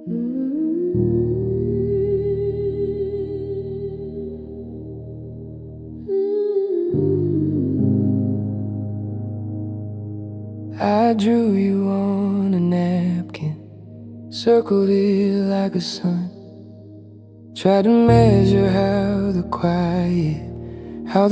I drew you on a napkin, circled it like a sun. Tried to measure how the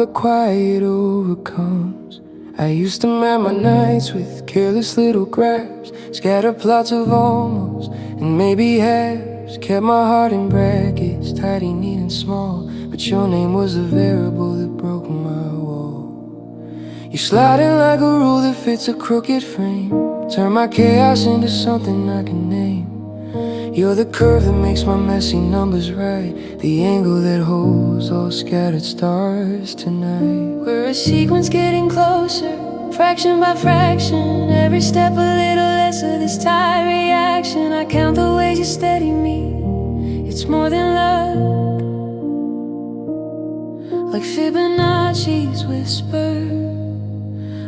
quiet overcomes. I used to map my nights with careless little grabs, scatter plots of almost and maybe halves. Kept my heart in brackets, tidy, neat and small, but your name was the variable that broke my wall. You slide in like a rule that fits a crooked frame, turn my chaos into something I can name. You're the curve that makes my messy numbers right, the angle that holds all scattered stars tonight. We're a sequence getting closer, fraction by fraction, every step a little less of this tide reaction. I count the ways you steady me, it's more than luck, like Fibonacci's whisper.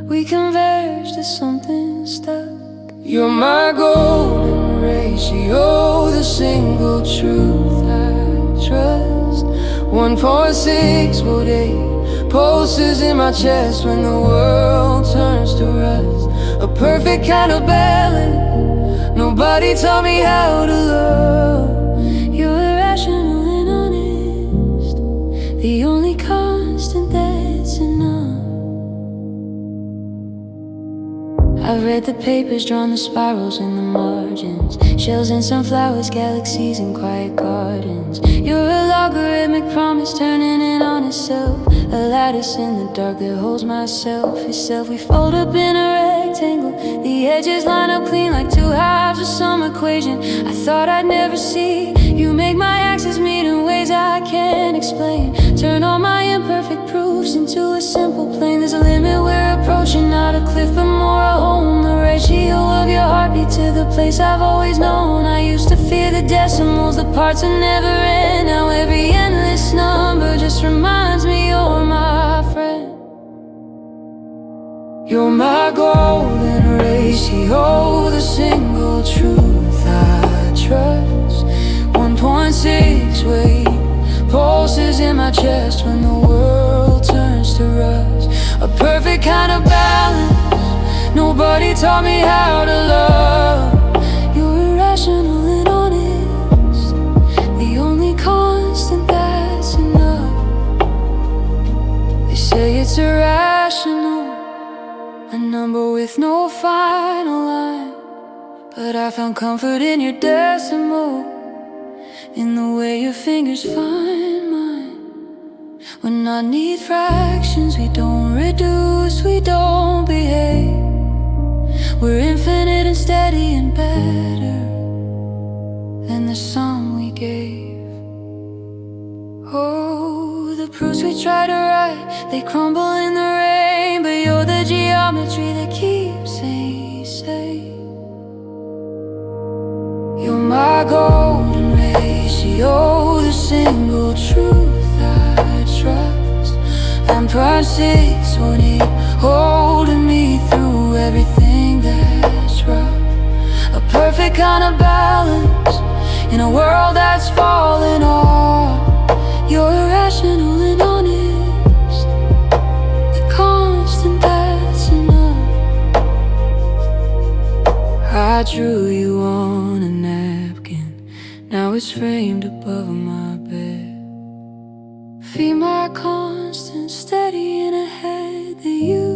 We converge to something stuck. You're my golden ratio, the single truth I trust. 1.6 pulses in my chest when the world turns to rust. A perfect kind of balance, nobody taught me how to love. You're irrational and honest, the only constant that's enough. I've read the papers, drawn the spirals in the margins, shells and sunflowers, galaxies and quiet gardens. You're a logarithmic promise turning in on itself, a lattice in the dark that holds myself itself. We fold up in a rectangle, the edges line up clean like two halves of some equation I thought I'd never see. You make my axes meet in ways I can't explain, turn all my imperfect proofs into a simple plane. There's a limit we're approaching, not a cliff but more a home. The ratio of your heartbeat to the place I've always known. I used to fear the decimals, the parts that never end. Now every endless number just reminds me you're my friend. You're my golden ratio, the single truth I trust. 1.6 weight pulses in my chest when the world turns to rust. A perfect kind of balance, nobody taught me how to love. You're irrational and honest, the only constant that's enough. They say it's irrational, a number with no final line, but I found comfort in your decimal, in the way your fingers find mine. When I need fractions, we don't reduce, we don't behave. We're infinite and steady and better than the sum we gave. Oh, the proofs we try to write, they crumble in the rain, but you're the geometry that keeps me safe. You're my golden ratio, the single truth I trust. I'm prime 6 when it holding me through everything that's rough. A perfect kind of balance in a world that's falling off. You're irrational and honest, the constant that's enough. I drew you on a napkin, now it's framed above my bed. Feel my constant steady in a head that you